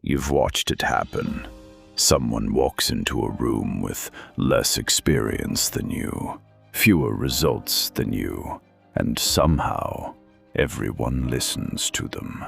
You've watched it happen. Someone walks into a room with less experience than you, fewer results than you, and somehow everyone listens to them.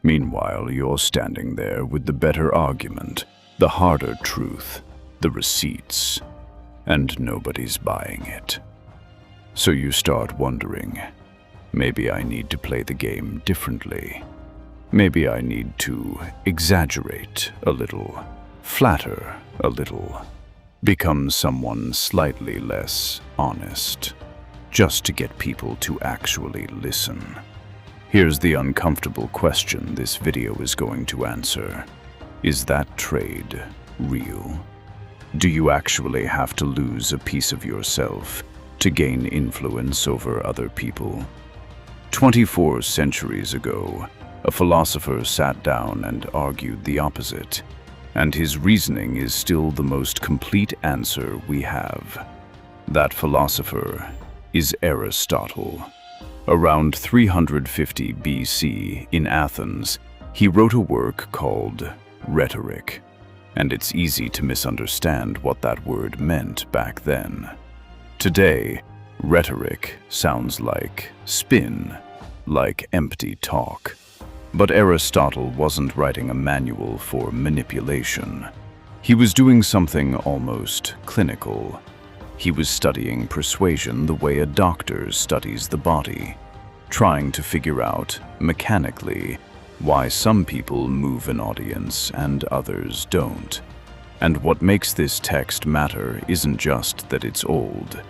Meanwhile, you're standing there with the better argument, the harder truth, the receipts, and nobody's buying it. So you start wondering, maybe I need to play the game differently. Maybe I need to exaggerate a little, flatter a little, become someone slightly less honest, just to get people to actually listen. Here's the uncomfortable question this video is going to answer. Is that trade real? Do you actually have to lose a piece of yourself to gain influence over other people? 24 centuries ago, a philosopher sat down and argued the opposite, and his reasoning is still the most complete answer we have. That philosopher is Aristotle. Around 350 BC in Athens, he wrote a work called Rhetoric, and it's easy to misunderstand what that word meant back then. Today, rhetoric sounds like spin, like empty talk. But Aristotle wasn't writing a manual for manipulation. He was doing something almost clinical. He was studying persuasion the way a doctor studies the body, trying to figure out, mechanically, why some people move an audience and others don't. And what makes this text matter isn't just that it's old.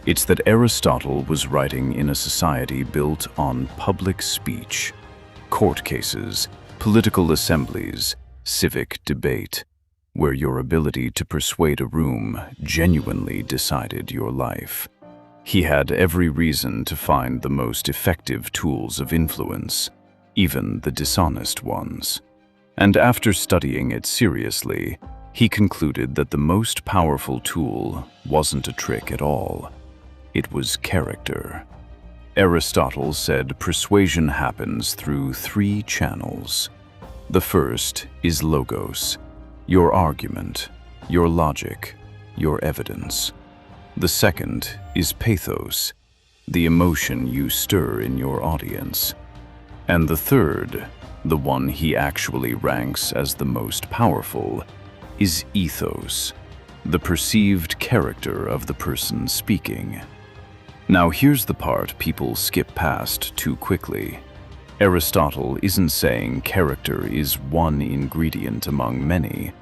It's that Aristotle was writing in a society built on public speech, court cases, political assemblies, civic debate, where your ability to persuade a room genuinely decided your life. He had every reason to find the most effective tools of influence, even the dishonest ones. And after studying it seriously, he concluded that the most powerful tool wasn't a trick at all. It was character. Aristotle said persuasion happens through 3 channels. The first is logos, your argument, your logic, your evidence. The second is pathos, the emotion you stir in your audience. And the third, the one he actually ranks as the most powerful, is ethos, the perceived character of the person speaking. Now here's the part people skip past too quickly. Aristotle isn't saying character is one ingredient among many,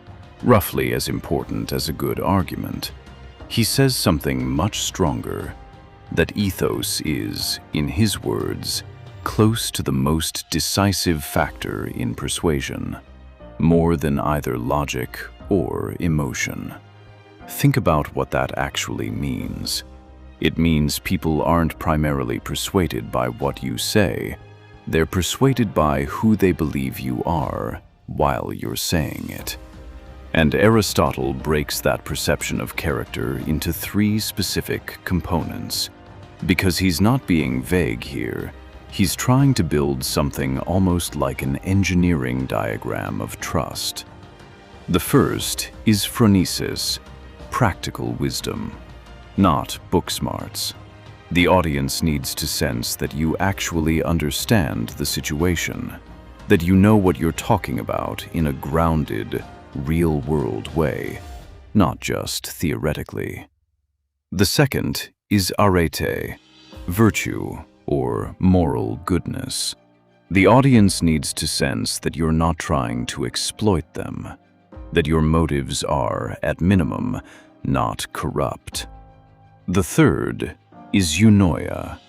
roughly as important as a good argument. He says something much stronger, that ethos is, in his words, close to the most decisive factor in persuasion, more than either logic or emotion. Think about what that actually means. It means people aren't primarily persuaded by what you say. They're persuaded by who they believe you are while you're saying it. And Aristotle breaks that perception of character into 3 specific components. Because he's not being vague here, he's trying to build something almost like an engineering diagram of trust. The first is phronesis, practical wisdom, not book smarts. The audience needs to sense that you actually understand the situation, that you know what you're talking about in a grounded, real-world way, not just theoretically. The second is arete, virtue or moral goodness. The audience needs to sense that you're not trying to exploit them, that your motives are, at minimum, not corrupt. The third is eunoia,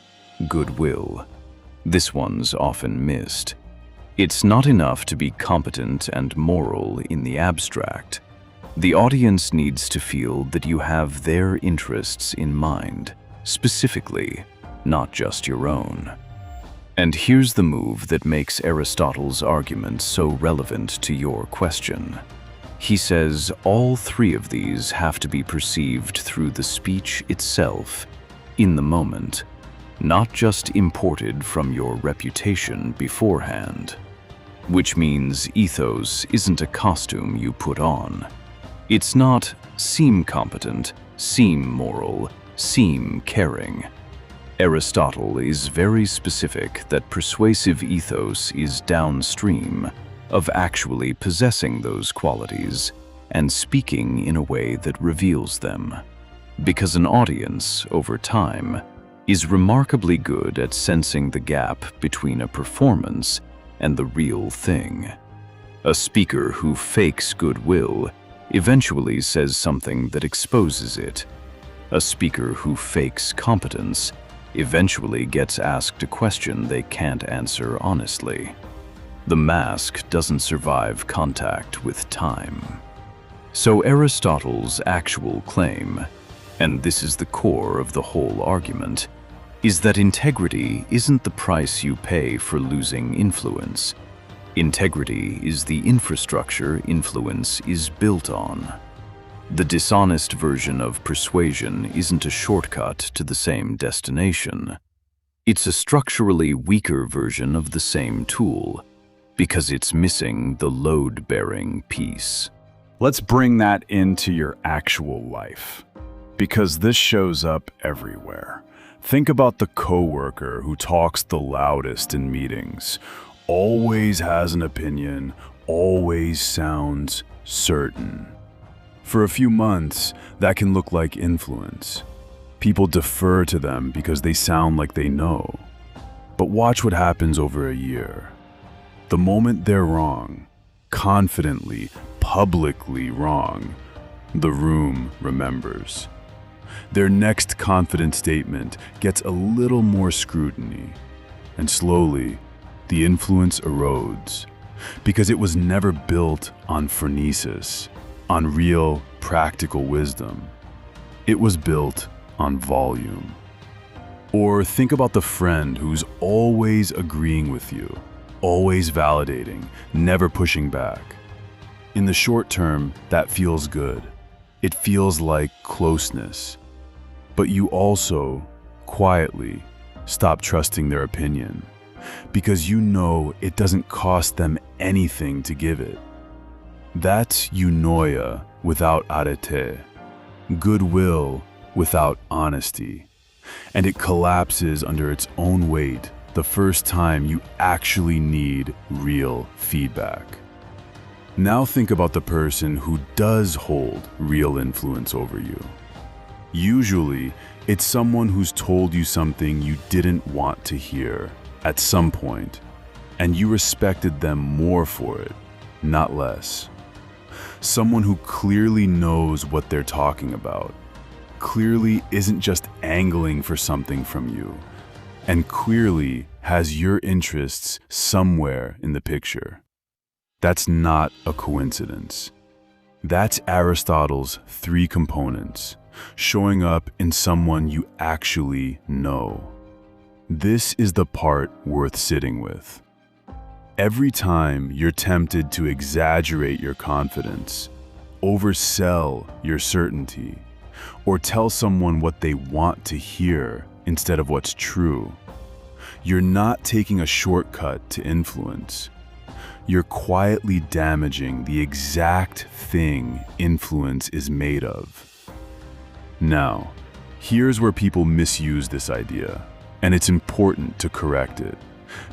goodwill. This one's often missed. It's not enough to be competent and moral in the abstract. The audience needs to feel that you have their interests in mind, specifically, not just your own. And here's the move that makes Aristotle's argument so relevant to your question. He says all 3 of these have to be perceived through the speech itself, in the moment, not just imported from your reputation beforehand. which means ethos isn't a costume you put on. It's not seem competent, seem moral, seem caring. Aristotle is very specific that persuasive ethos is downstream of actually possessing those qualities and speaking in a way that reveals them. Because an audience, over time, is remarkably good at sensing the gap between a performance and the real thing. A speaker who fakes goodwill eventually says something that exposes it. A speaker who fakes competence eventually gets asked a question they can't answer honestly. The mask doesn't survive contact with time. So Aristotle's actual claim, and this is the core of the whole argument, is that integrity isn't the price you pay for losing influence. Integrity is the infrastructure influence is built on. The dishonest version of persuasion isn't a shortcut to the same destination. It's a structurally weaker version of the same tool, because it's missing the load-bearing piece. Let's bring that into your actual life, because this shows up everywhere. Think about the coworker who talks the loudest in meetings, always has an opinion, always sounds certain. For a few months, that can look like influence. People defer to them because they sound like they know. But watch what happens over a year. The moment they're wrong, confidently, publicly wrong, the room remembers. Their next confident statement gets a little more scrutiny, and slowly, the influence erodes, because it was never built on phronesis, on real, practical wisdom. It was built on volume. Or think about the friend who's always agreeing with you, always validating, never pushing back. In the short term, that feels good. It feels like closeness. But you also, quietly, stop trusting their opinion, because you know it doesn't cost them anything to give it. That's eunoia without arete, goodwill without honesty, and it collapses under its own weight the first time you actually need real feedback. Now think about the person who does hold real influence over you. Usually, it's someone who's told you something you didn't want to hear at some point, and you respected them more for it, not less. Someone who clearly knows what they're talking about, clearly isn't just angling for something from you, and clearly has your interests somewhere in the picture. That's not a coincidence. That's Aristotle's 3 components, showing up in someone you actually know. This is the part worth sitting with. Every time you're tempted to exaggerate your confidence, oversell your certainty, or tell someone what they want to hear instead of what's true, you're not taking a shortcut to influence. You're quietly damaging the exact thing influence is made of. Now, here's where people misuse this idea, and it's important to correct it,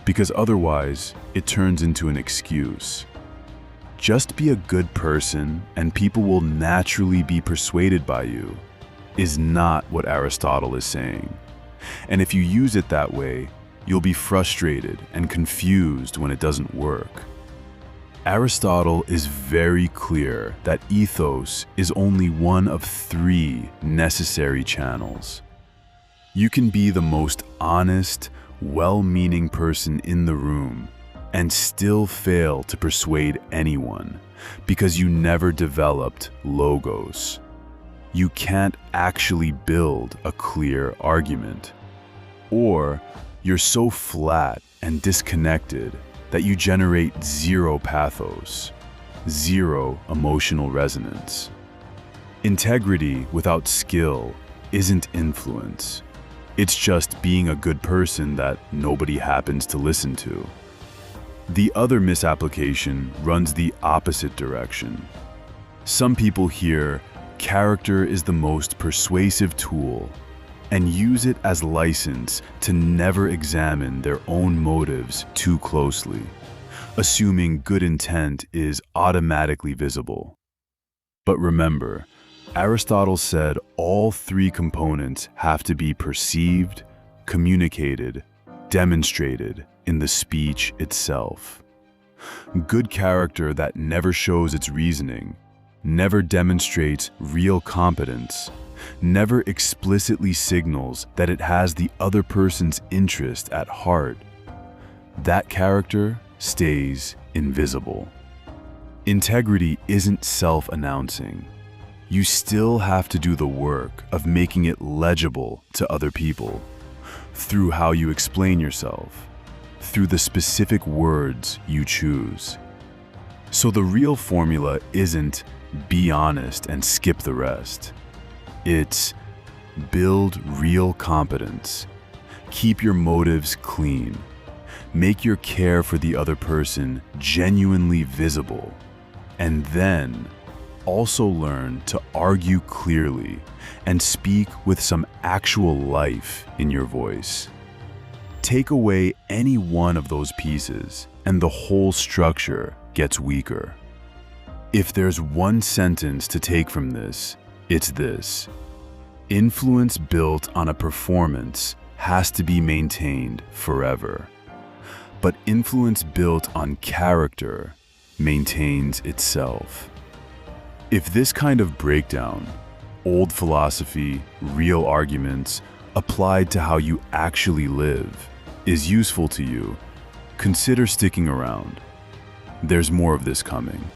because otherwise it turns into an excuse. Just be a good person and people will naturally be persuaded by you is not what Aristotle is saying. And if you use it that way, you'll be frustrated and confused when it doesn't work. Aristotle is very clear that ethos is only one of 3 necessary channels. You can be the most honest, well-meaning person in the room and still fail to persuade anyone because you never developed logos. You can't actually build a clear argument. Or you're so flat and disconnected that you generate 0 pathos, 0 emotional resonance. Integrity without skill isn't influence. It's just being a good person that nobody happens to listen to. The other misapplication runs the opposite direction. Some people hear character is the most persuasive tool and use it as license to never examine their own motives too closely, assuming good intent is automatically visible. But remember, Aristotle said all three components have to be perceived, communicated, demonstrated in the speech itself. Good character that never shows its reasoning, never demonstrates real competence, never explicitly signals that it has the other person's interest at heart, that character stays invisible. Integrity isn't self-announcing. You still have to do the work of making it legible to other people, through how you explain yourself, through the specific words you choose. So the real formula isn't be honest and skip the rest. It's build real competence, keep your motives clean, make your care for the other person genuinely visible, and then also learn to argue clearly and speak with some actual life in your voice. Take away any one of those pieces, and the whole structure gets weaker. If there's one sentence to take from this, it's this: influence built on a performance has to be maintained forever, but influence built on character maintains itself. If this kind of breakdown, old philosophy, real arguments, applied to how you actually live, is useful to you, consider sticking around. There's more of this coming.